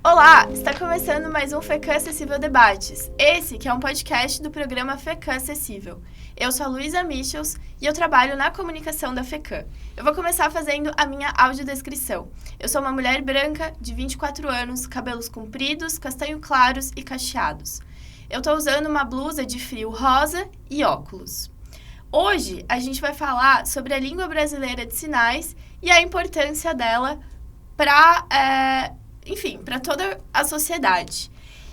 Olá, está começando mais um FECAM Acessível Debates. Esse que é um podcast do programa FECAM Acessível. Eu sou a Luísa Michels e eu trabalho na comunicação da FECAM. Eu vou começar fazendo a minha audiodescrição. Eu sou uma mulher branca de 24 anos, cabelos compridos, castanho claros e cacheados. Eu estou usando uma blusa de frio rosa e óculos. Hoje a gente vai falar sobre a língua brasileira de sinais e a importância dela para toda a sociedade.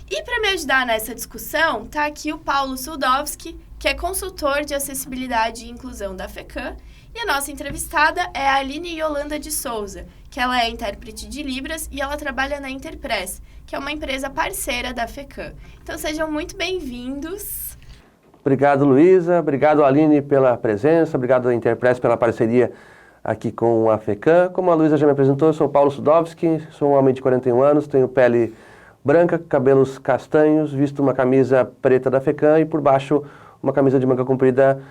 E para me ajudar nessa discussão, está aqui o Paulo Suldowski, que é consultor de acessibilidade e inclusão da FECAM, e a nossa entrevistada é a Aline Yolanda de Souza, que ela é intérprete de Libras e ela trabalha na Interpress, que é uma empresa parceira da FECAM. Então sejam muito bem-vindos. Obrigado, Luísa. Obrigado, Aline, pela presença. Obrigado, Interpress, pela parceria aqui com a FECAM. Como a Luísa já me apresentou, eu sou o Paulo Suldowski, sou um homem de 41 anos, tenho pele branca, cabelos castanhos, visto uma camisa preta da FECAM e por baixo uma camisa de manga comprida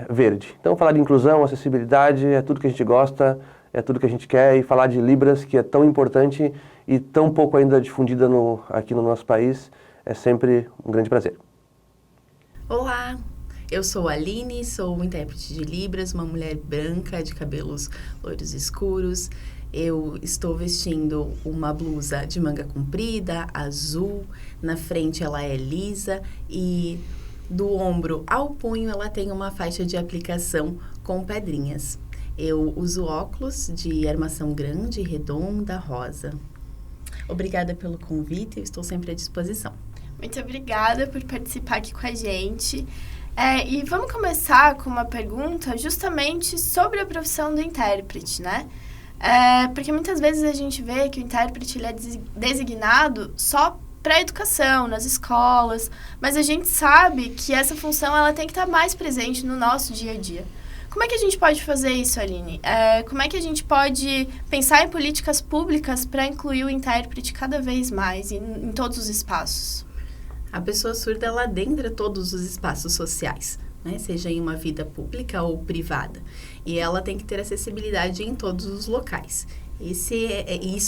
verde. Então, falar de inclusão, acessibilidade, é tudo que a gente gosta, é tudo que a gente quer, e falar de Libras, que é tão importante e tão pouco ainda difundida aqui no nosso país, é sempre um grande prazer. Olá, eu sou a Aline, sou intérprete de Libras, uma mulher branca de cabelos loiros escuros. Eu estou vestindo uma blusa de manga comprida, azul, na frente ela é lisa e do ombro ao punho ela tem uma faixa de aplicação com pedrinhas. Eu uso óculos de armação grande, redonda, rosa. Obrigada pelo convite, eu estou sempre à disposição. Muito obrigada por participar aqui com a gente. E vamos começar com uma pergunta justamente sobre a profissão do intérprete, né? Porque muitas vezes a gente vê que o intérprete ele é designado só para a educação, nas escolas, mas a gente sabe que essa função ela tem que estar mais presente no nosso dia a dia. Como é que a gente pode fazer isso, Aline? Como é que a gente pode pensar em políticas públicas para incluir o intérprete cada vez mais em todos os espaços? A pessoa surda, ela adentra todos os espaços sociais, né? Seja em uma vida pública ou privada. E ela tem que ter acessibilidade em todos os locais. Isso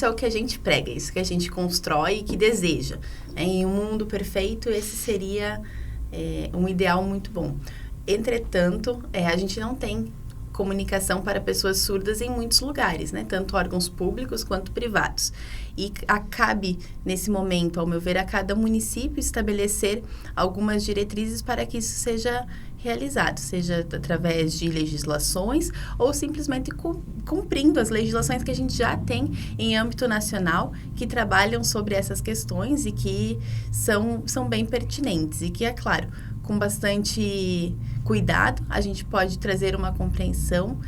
é o que a gente prega, isso que a gente constrói e que deseja. Em um mundo perfeito, esse seria um ideal muito bom. Entretanto, a gente não tem comunicação para pessoas surdas em muitos lugares, né? Tanto órgãos públicos quanto privados. E cabe, nesse momento, ao meu ver, a cada município estabelecer algumas diretrizes para que isso seja realizado, seja através de legislações ou simplesmente cumprindo as legislações que a gente já tem em âmbito nacional, que trabalham sobre essas questões e que são bem pertinentes. E que, é claro, com bastante cuidado, a gente pode trazer uma compreensão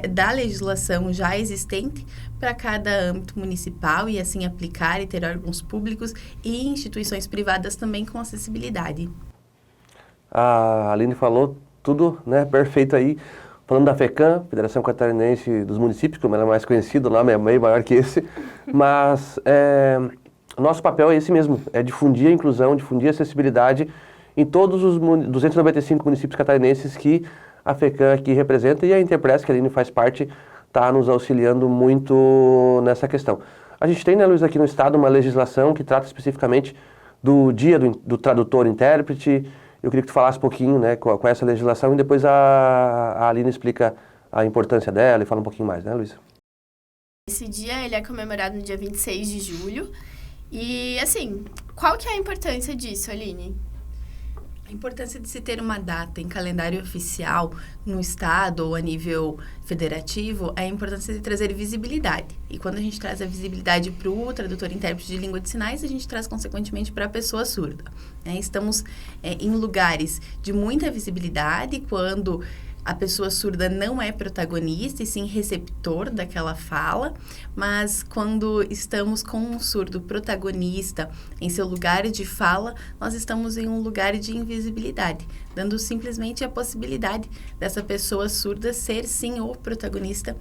da legislação já existente para cada âmbito municipal e assim aplicar e ter órgãos públicos e instituições privadas também com acessibilidade. A Aline falou tudo, né, perfeito aí. Falando da FECAM, Federação Catarinense dos Municípios, como ela é mais conhecida, lá é meio maior que esse, mas nosso papel é esse mesmo, é difundir a inclusão, difundir a acessibilidade em todos os 295 municípios catarinenses que a FECAM aqui representa, e a Interpress, que a Aline faz parte, está nos auxiliando muito nessa questão. A gente tem, né, Luiz, aqui no Estado uma legislação que trata especificamente do dia do tradutor-intérprete. Eu queria que tu falasse um pouquinho, né, com essa legislação, e depois a Aline explica a importância dela e fala um pouquinho mais, né, Luiz? Esse dia ele é comemorado no dia 26 de julho. E, assim, qual que é a importância disso, Aline? A importância de se ter uma data em calendário oficial no estado ou a nível federativo é a importância de trazer visibilidade. E quando a gente traz a visibilidade para o tradutor-intérprete de língua de sinais, a gente traz consequentemente para a pessoa surda. Estamos em lugares de muita visibilidade quando a pessoa surda não é protagonista e sim receptor daquela fala, mas quando estamos com um surdo protagonista em seu lugar de fala, nós estamos em um lugar de invisibilidade, dando simplesmente a possibilidade dessa pessoa surda ser sim o protagonista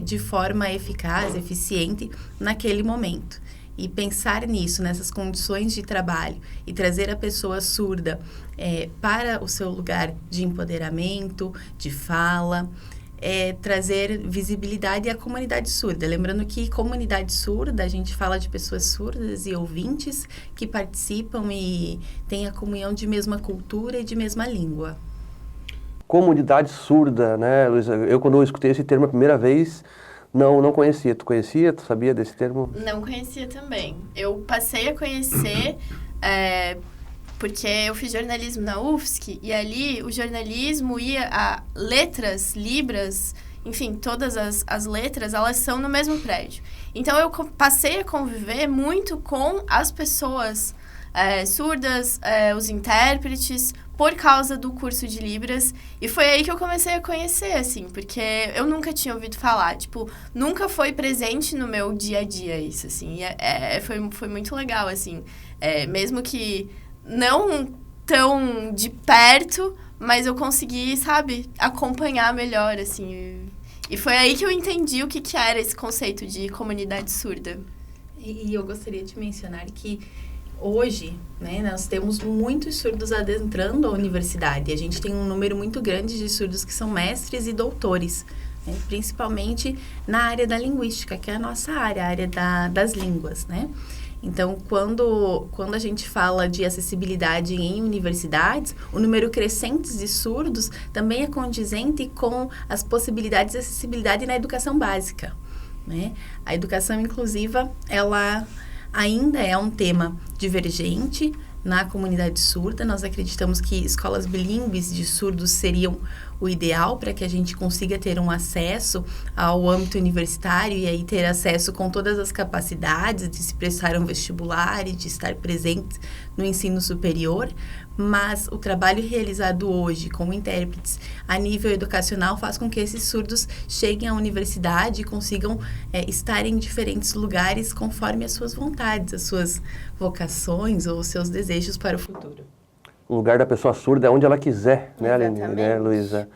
de forma eficaz, eficiente naquele momento. E pensar nisso, nessas condições de trabalho e trazer a pessoa surda para o seu lugar de empoderamento, de fala, trazer visibilidade à comunidade surda. Lembrando que comunidade surda, a gente fala de pessoas surdas e ouvintes que participam e têm a comunhão de mesma cultura e de mesma língua. Comunidade surda, né, Luísa? Eu, quando eu escutei esse termo a primeira vez, não conhecia. Tu conhecia? Tu sabia desse termo? Não conhecia também. Eu passei a conhecer porque eu fiz jornalismo na UFSC e ali o jornalismo ia a letras, libras, enfim, todas as letras, elas são no mesmo prédio. Então, eu passei a conviver muito com as pessoas surdas, os intérpretes, por causa do curso de Libras. E foi aí que eu comecei a conhecer, assim, porque eu nunca tinha ouvido falar. Tipo, nunca foi presente no meu dia a dia isso, assim. E foi muito legal, assim. Mesmo que não tão de perto, mas eu consegui, sabe, acompanhar melhor, assim. E foi aí que eu entendi o que era esse conceito de comunidade surda. E eu gostaria de mencionar que hoje, né, nós temos muitos surdos adentrando a universidade. A gente tem um número muito grande de surdos que são mestres e doutores, né, principalmente na área da linguística, que é a nossa área, a área das línguas, né? Então, quando a gente fala de acessibilidade em universidades, o número crescente de surdos também é condizente com as possibilidades de acessibilidade na educação básica, né? A educação inclusiva, ela ainda é um tema divergente na comunidade surda. Nós acreditamos que escolas bilíngues de surdos seriam o ideal para que a gente consiga ter um acesso ao âmbito universitário e aí ter acesso com todas as capacidades de se prestar um vestibular e de estar presente no ensino superior. Mas o trabalho realizado hoje com intérpretes a nível educacional faz com que esses surdos cheguem à universidade e consigam estar em diferentes lugares conforme as suas vontades, as suas vocações ou os seus desejos para o futuro. O lugar da pessoa surda é onde ela quiser, né, Aline, né, Luísa?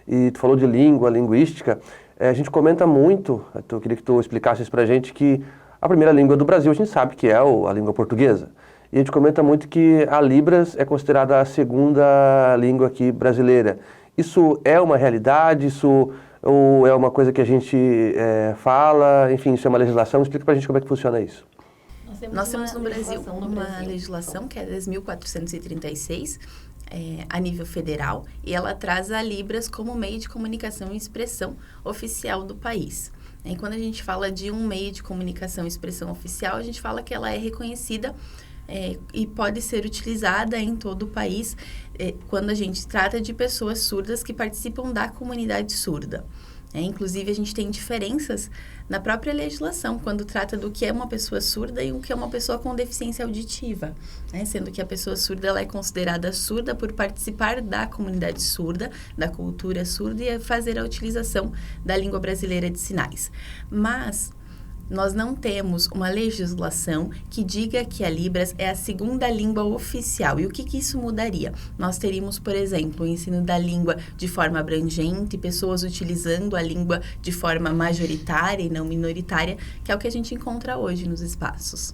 E tu falou de língua, linguística. A gente comenta muito, eu queria que tu explicasse isso pra gente, que a primeira língua do Brasil a gente sabe que é a língua portuguesa. E a gente comenta muito que a Libras é considerada a segunda língua aqui brasileira. Isso é uma realidade? Isso ou é uma coisa que a gente fala? Enfim, isso é uma legislação? Explica pra gente como é que funciona isso. Nós temos no Brasil uma legislação que é 10.436, a nível federal, e ela traz a Libras como meio de comunicação e expressão oficial do país. E quando a gente fala de um meio de comunicação e expressão oficial, a gente fala que ela é reconhecida e pode ser utilizada em todo o país quando a gente trata de pessoas surdas que participam da comunidade surda. Inclusive, a gente tem diferenças na própria legislação, quando trata do que é uma pessoa surda e o que é uma pessoa com deficiência auditiva, né? Sendo que a pessoa surda ela é considerada surda por participar da comunidade surda, da cultura surda e fazer a utilização da língua brasileira de sinais. Mas nós não temos uma legislação que diga que a Libras é a segunda língua oficial. E o que isso mudaria? Nós teríamos, por exemplo, o ensino da língua de forma abrangente, pessoas utilizando a língua de forma majoritária e não minoritária, que é o que a gente encontra hoje nos espaços.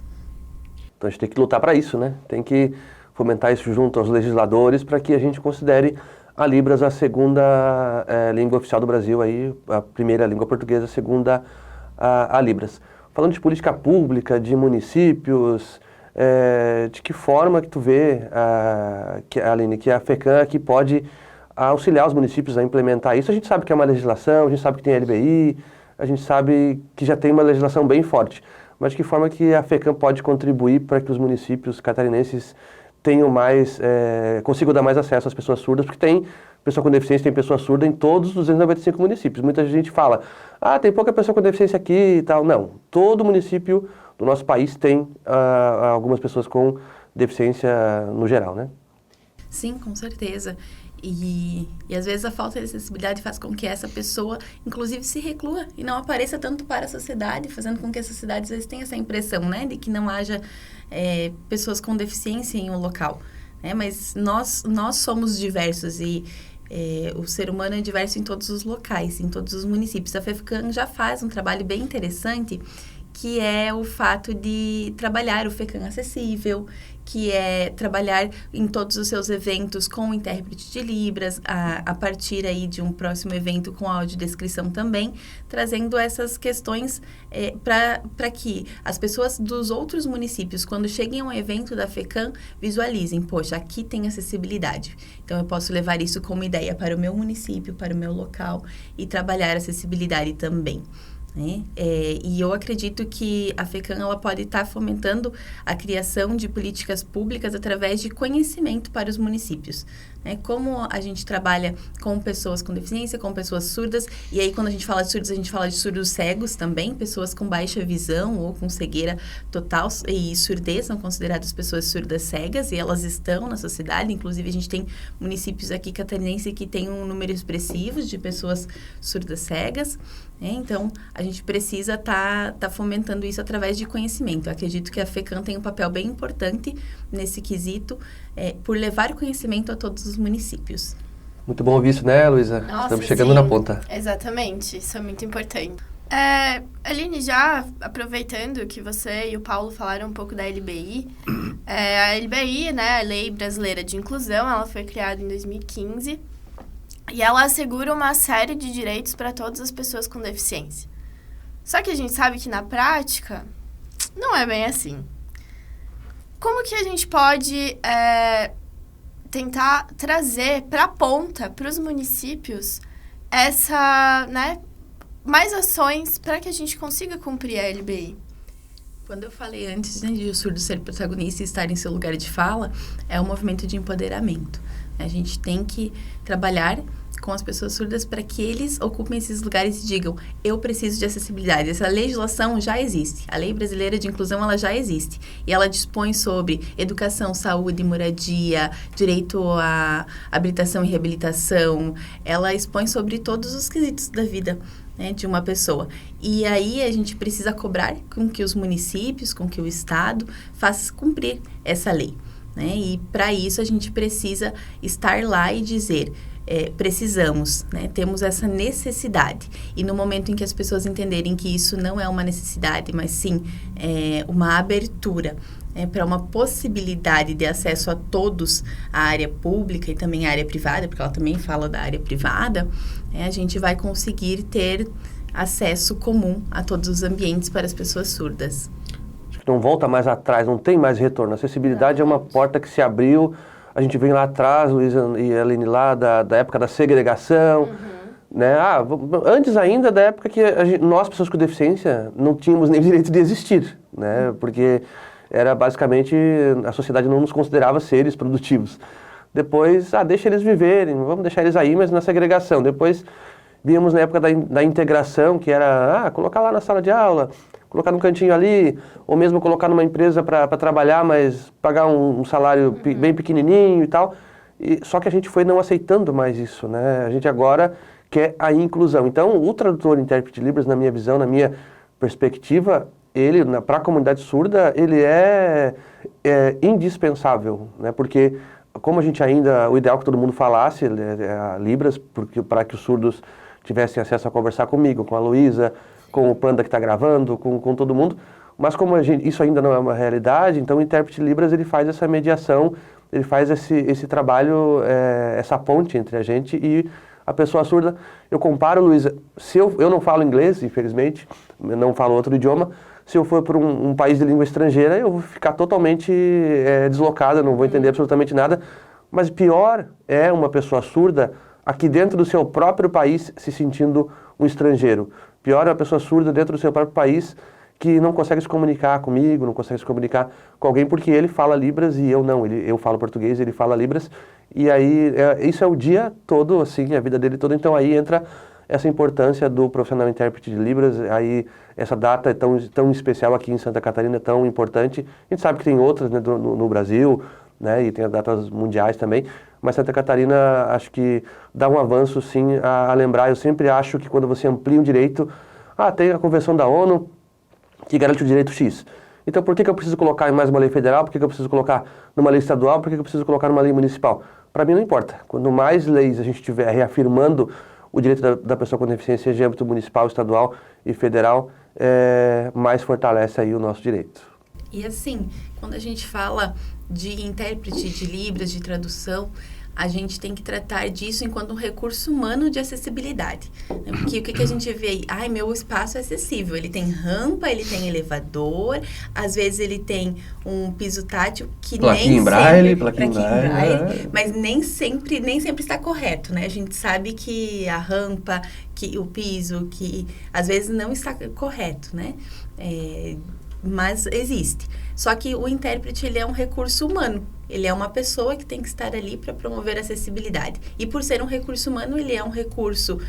Então a gente tem que lutar para isso, né? Tem que fomentar isso junto aos legisladores para que a gente considere a Libras a segunda língua oficial do Brasil, aí, a primeira língua portuguesa, a segunda a Libras. Falando de política pública, de municípios, de que forma que tu vê, Aline, que a FECAM aqui pode auxiliar os municípios a implementar isso? A gente sabe que é uma legislação, a gente sabe que tem a LBI, a gente sabe que já tem uma legislação bem forte, mas de que forma que a FECAM pode contribuir para que os municípios catarinenses tenham mais, consigam dar mais acesso às pessoas surdas, porque tem pessoa com deficiência, tem pessoa surda em todos os 295 municípios. Muita gente fala, tem pouca pessoa com deficiência aqui e tal. Não, todo município do nosso país tem algumas pessoas com deficiência no geral, né? Sim, com certeza. E às vezes a falta de acessibilidade faz com que essa pessoa, inclusive, se reclua e não apareça tanto para a sociedade, fazendo com que a sociedade às vezes tenha essa impressão, né, de que não haja pessoas com deficiência em um local. Mas nós somos diversos e o ser humano é diverso em todos os locais, em todos os municípios. A FECAM já faz um trabalho bem interessante que é o fato de trabalhar o FECAM acessível, que é trabalhar em todos os seus eventos com o intérprete de Libras, a partir aí de um próximo evento com audiodescrição também, trazendo essas questões para que as pessoas dos outros municípios, quando cheguem a um evento da FECAM, visualizem, poxa, aqui tem acessibilidade. Então, eu posso levar isso como ideia para o meu município, para o meu local e trabalhar acessibilidade também. Né? E eu acredito que a FECAM ela pode estar fomentando a criação de políticas públicas através de conhecimento para os municípios. Né? Como a gente trabalha com pessoas com deficiência, com pessoas surdas, e aí quando a gente fala de surdos, a gente fala de surdos cegos também, pessoas com baixa visão ou com cegueira total e surdez são consideradas pessoas surdas cegas, e elas estão na sociedade. Inclusive, a gente tem municípios aqui catarinenses que tem um número expressivo de pessoas surdas cegas. Então, a gente precisa tá fomentando isso através de conhecimento. Eu acredito que a FECAM tem um papel bem importante nesse quesito, por levar conhecimento a todos os municípios. Muito bom ouvir isso, né, Luísa? Nossa, estamos chegando sim, na ponta. Exatamente, isso é muito importante. Aline, já aproveitando que você e o Paulo falaram um pouco da LBI, a LBI, né, a Lei Brasileira de Inclusão, ela foi criada em 2015, e ela assegura uma série de direitos para todas as pessoas com deficiência. Só que a gente sabe que na prática não é bem assim. Como que a gente pode tentar trazer para a ponta, para os municípios, mais ações para que a gente consiga cumprir a LBI? Quando eu falei antes, né, de o surdo ser protagonista e estar em seu lugar de fala, é um movimento de empoderamento. A gente tem que trabalhar com as pessoas surdas para que eles ocupem esses lugares e digam, eu preciso de acessibilidade. Essa legislação já existe. A Lei Brasileira de Inclusão, ela já existe. E ela dispõe sobre educação, saúde, moradia, direito à habilitação e reabilitação. Ela expõe sobre todos os quesitos da vida, né, de uma pessoa. E aí a gente precisa cobrar com que os municípios, com que o Estado faça cumprir essa lei. Né? E para isso a gente precisa estar lá e dizer, precisamos, né? Temos essa necessidade. E no momento em que as pessoas entenderem que isso não é uma necessidade, mas sim uma abertura para uma possibilidade de acesso a todos à área pública e também à área privada, porque ela também fala da área privada, a gente vai conseguir ter acesso comum a todos os ambientes para as pessoas surdas. Não volta mais atrás, não tem mais retorno. A acessibilidade é uma porta que se abriu. A gente vem lá atrás, Luísa e Aline, lá da época da segregação, né? Antes ainda da época que nós, pessoas com deficiência, não tínhamos nem direito de existir, né? Porque era basicamente, a sociedade não nos considerava seres produtivos. Depois, deixa eles viverem, vamos deixar eles aí, mas na segregação. Depois, víamos na época da integração, que era colocar lá na sala de aula, colocar num cantinho ali, ou mesmo colocar numa empresa para trabalhar, mas pagar um salário bem pequenininho e tal. Só que a gente foi não aceitando mais isso, né? A gente agora quer a inclusão. Então, o tradutor intérprete de Libras, na minha visão, na minha perspectiva, ele, para a comunidade surda, ele é indispensável, né? Porque, como a gente ainda, o ideal que todo mundo falasse a Libras, para que os surdos tivessem acesso a conversar comigo, com a Luísa, com o Panda que está gravando, com todo mundo, mas como isso ainda não é uma realidade, então o intérprete de Libras ele faz essa mediação, ele faz esse trabalho, essa ponte entre a gente e a pessoa surda. Eu comparo, Luísa, se eu não falo inglês, infelizmente, eu não falo outro idioma, se eu for para um país de língua estrangeira, eu vou ficar totalmente deslocada, não vou entender absolutamente nada, mas pior é uma pessoa surda aqui dentro do seu próprio país se sentindo um estrangeiro. Pior é uma pessoa surda dentro do seu próprio país que não consegue se comunicar comigo, não consegue se comunicar com alguém porque ele fala Libras e eu não. Eu falo português, ele fala Libras. E aí, isso é o dia todo, assim, a vida dele toda. Então aí entra essa importância do profissional intérprete de Libras. Aí essa data é tão especial aqui em Santa Catarina, é tão importante. A gente sabe que tem outras, né, no Brasil, né, e tem as datas mundiais também. Mas Santa Catarina, acho que dá um avanço, sim, a lembrar. Eu sempre acho que quando você amplia um direito, tem a Convenção da ONU que garante o direito X. Então, por que eu preciso colocar em mais uma lei federal? Por que eu preciso colocar numa lei estadual? Por que eu preciso colocar numa lei municipal? Para mim, não importa. Quanto mais leis a gente tiver reafirmando o direito da pessoa com deficiência, seja de âmbito municipal, estadual e federal, mais fortalece aí o nosso direito. E assim, quando a gente fala de intérprete de Libras, de tradução, a gente tem que tratar disso enquanto um recurso humano de acessibilidade. Porque o que a gente vê aí? Ai, meu espaço é acessível. Ele tem rampa, ele tem elevador, às vezes ele tem um piso tátil que plaquinha em braille, mas nem sempre está correto, né? A gente sabe que a rampa, que o piso, que às vezes não está correto, né? Mas existe. Só que o intérprete, ele é um recurso humano. Ele é uma pessoa que tem que estar ali para promover a acessibilidade. E por ser um recurso humano, ele é um recurso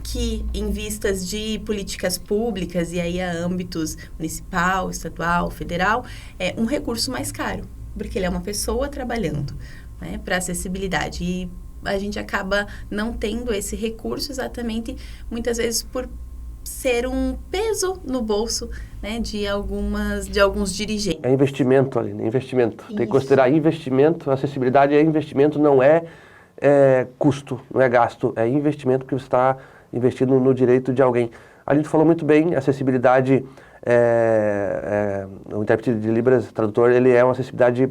que, em vistas de políticas públicas, e aí a âmbitos municipal, estadual, federal, é um recurso mais caro, porque ele é uma pessoa trabalhando, né, para acessibilidade. E a gente acaba não tendo esse recurso exatamente, muitas vezes, por ser um peso no bolso, né, de alguns dirigentes. É investimento, Aline, investimento. Isso. Tem que considerar investimento, acessibilidade é investimento, não é custo, não é gasto, é investimento porque você está investindo no direito de alguém. A gente falou muito bem, acessibilidade, o intérprete de Libras, tradutor, ele é uma acessibilidade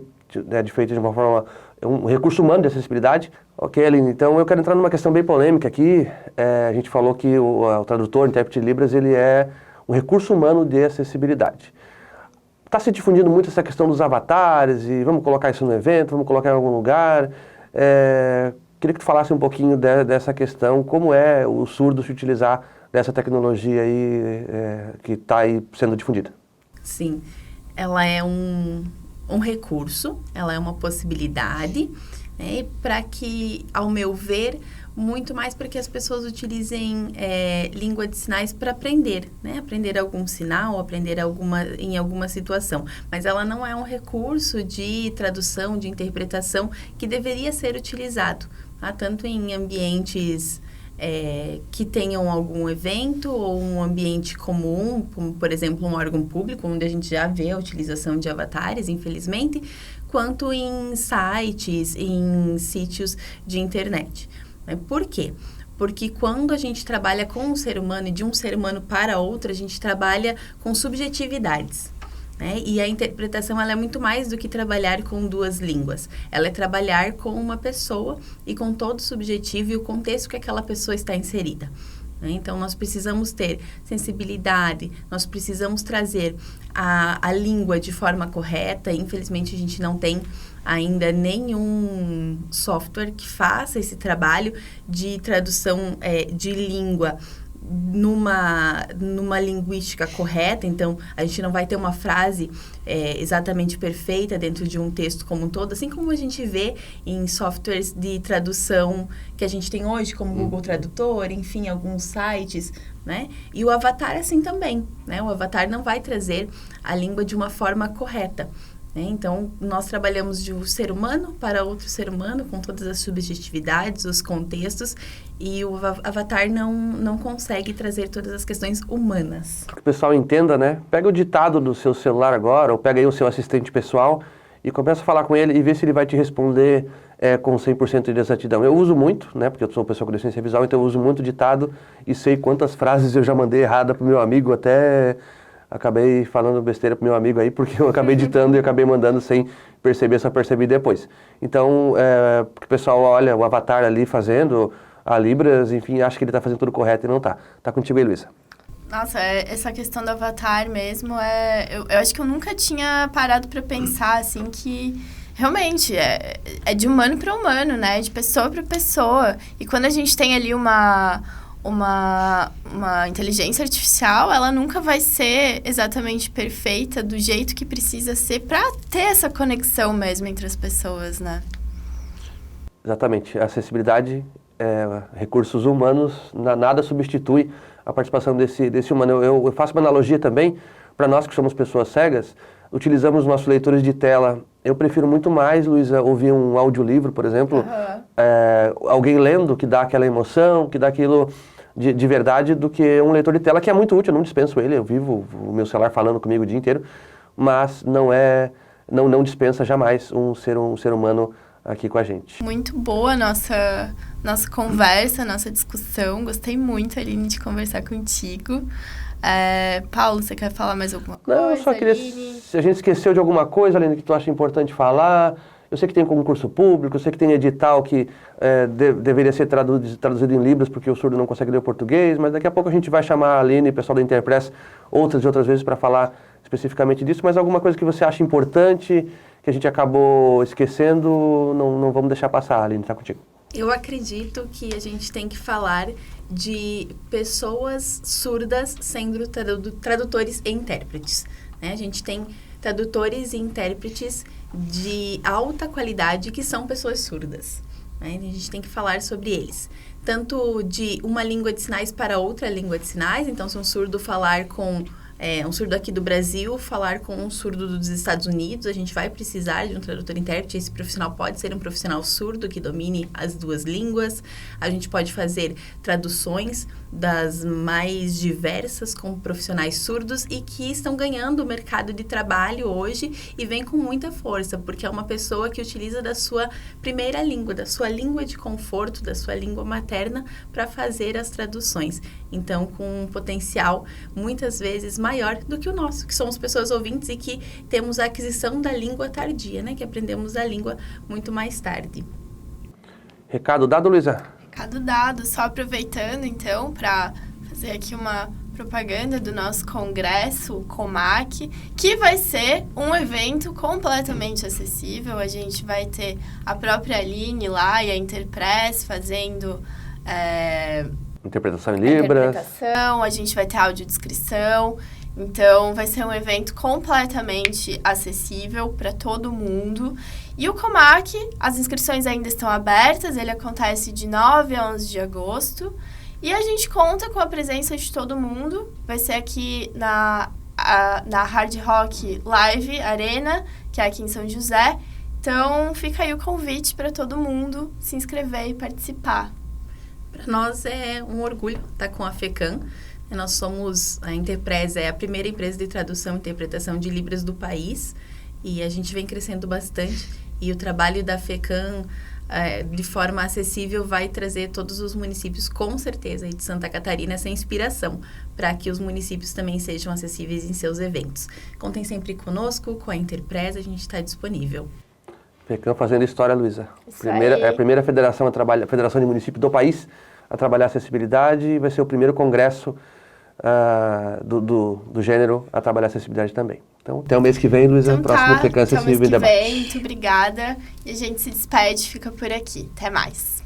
feita de uma forma, um recurso humano de acessibilidade. Ok, Aline, então eu quero entrar numa questão bem polêmica aqui. A gente falou que o tradutor, o intérprete de Libras, ele é um recurso humano de acessibilidade. Está se difundindo muito essa questão dos avatares e vamos colocar isso no evento, vamos colocar em algum lugar. Queria que tu falasse um pouquinho dessa questão, como é o surdo se utilizar dessa tecnologia aí que está aí sendo difundida. Sim, ela é um recurso, ela é uma possibilidade, né, para que, ao meu ver, muito mais para que as pessoas utilizem língua de sinais para aprender, né, aprender algum sinal, aprender em alguma situação. Mas ela não é um recurso de tradução, de interpretação que deveria ser utilizado, tá? Tanto em ambientes que tenham algum evento ou um ambiente comum, como, por exemplo, um órgão público, onde a gente já vê a utilização de avatares, infelizmente, quanto em sites, em sítios de internet. Por quê? Porque quando a gente trabalha com um ser humano e de um ser humano para outro, a gente trabalha com subjetividades. Né? E a interpretação ela é muito mais do que trabalhar com duas línguas. Ela é trabalhar com uma pessoa e com todo o subjetivo e o contexto que aquela pessoa está inserida. Né? Então, nós precisamos ter sensibilidade, nós precisamos trazer a língua de forma correta. Infelizmente, a gente não tem ainda nenhum software que faça esse trabalho de tradução de língua numa linguística correta. Então, a gente não vai ter uma frase exatamente perfeita dentro de um texto como um todo, assim como a gente vê em softwares de tradução que a gente tem hoje, como o Google Tradutor, enfim, alguns sites, né? E o avatar assim também, né? O avatar não vai trazer a língua de uma forma correta. Então, nós trabalhamos de um ser humano para outro ser humano, com todas as subjetividades, os contextos, e o avatar não consegue trazer todas as questões humanas. Para que o pessoal entenda, né? Pega o ditado do seu celular agora, ou pega aí o seu assistente pessoal e começa a falar com ele e vê se ele vai te responder com 100% de exatidão. Eu uso muito, né? Porque eu sou uma pessoa com deficiência visual, então eu uso muito ditado e sei quantas frases eu já mandei errada para o meu amigo, até acabei falando besteira pro meu amigo aí, porque eu acabei editando e acabei mandando sem perceber, só percebi depois. Então, porque o pessoal olha o avatar ali fazendo, a Libras, enfim, acha que ele tá fazendo tudo correto e não tá. Tá contigo aí, Luísa. Nossa, essa questão do avatar mesmo, eu acho que eu nunca tinha parado para pensar, assim, que realmente é de humano para humano, né? De pessoa para pessoa. E quando a gente tem ali uma inteligência artificial, ela nunca vai ser exatamente perfeita do jeito que precisa ser para ter essa conexão mesmo entre as pessoas, né? Exatamente. A acessibilidade, recursos humanos, nada substitui a participação desse humano. Eu faço uma analogia também, para nós que somos pessoas cegas, utilizamos nossos leitores de tela. Eu prefiro muito mais, Luísa, ouvir um audiolivro, por exemplo, alguém lendo, que dá aquela emoção, que dá aquilo de verdade, do que um leitor de tela, que é muito útil, eu não dispenso ele, eu vivo o meu celular falando comigo o dia inteiro, mas não dispensa jamais um ser humano aqui com a gente. Muito boa a nossa conversa, nossa discussão. Gostei muito, Aline, de conversar contigo. Paulo, você quer falar mais alguma coisa? Não, eu só queria... Aline? Se a gente esqueceu de alguma coisa, Aline, que tu acha importante falar... Eu sei que tem concurso público, eu sei que tem edital que deveria ser traduzido em Libras, porque o surdo não consegue ler o português, mas daqui a pouco a gente vai chamar a Aline e o pessoal da Interpress outras vezes para falar especificamente disso, mas alguma coisa que você acha importante, que a gente acabou esquecendo, não vamos deixar passar, Aline, tá contigo. Eu acredito que a gente tem que falar de pessoas surdas sendo tradutores e intérpretes, né? A gente tem tradutores e intérpretes de alta qualidade que são pessoas surdas, né? A gente tem que falar sobre eles. Tanto de uma língua de sinais para outra língua de sinais, então se um surdo falar com um surdo aqui do Brasil falar com um surdo dos Estados Unidos, a gente vai precisar de um tradutor intérprete. Esse profissional pode ser um profissional surdo que domine as duas línguas. A gente pode fazer traduções das mais diversas com profissionais surdos e que estão ganhando o mercado de trabalho hoje e vem com muita força, porque é uma pessoa que utiliza da sua primeira língua, da sua língua de conforto, da sua língua materna para fazer as traduções. Então, com um potencial muitas vezes maior do que o nosso, que somos pessoas ouvintes e que temos a aquisição da língua tardia, né? Que aprendemos a língua muito mais tarde. Recado dado, Luísa? Recado dado. Só aproveitando, então, para fazer aqui uma propaganda do nosso congresso, o COMAC, que vai ser um evento completamente acessível. A gente vai ter a própria Aline lá e a Interpress fazendo... Interpretação em Libras. A gente vai ter audiodescrição. Então, vai ser um evento completamente acessível para todo mundo. E o COMAC, as inscrições ainda estão abertas. Ele acontece de 9 a 11 de agosto. E a gente conta com a presença de todo mundo. Vai ser aqui na Hard Rock Live Arena, que é aqui em São José. Então, fica aí o convite para todo mundo se inscrever e participar. Para nós é um orgulho estar com a FECAM. Nós somos, a Interpress é a primeira empresa de tradução e interpretação de Libras do país e a gente vem crescendo bastante. E o trabalho da FECAM, de forma acessível, vai trazer todos os municípios, com certeza, e de Santa Catarina, essa inspiração para que os municípios também sejam acessíveis em seus eventos. Contem sempre conosco, com a Interpress, a gente está disponível. FECAM fazendo história, Luísa. É a primeira federação federação de municípios do país a trabalhar acessibilidade e vai ser o primeiro congresso do gênero a trabalhar acessibilidade também. Então, até o mês que vem, Luísa, então, próximo FECAM Acessível e Debate. Muito obrigada. E a gente se despede, fica por aqui. Até mais.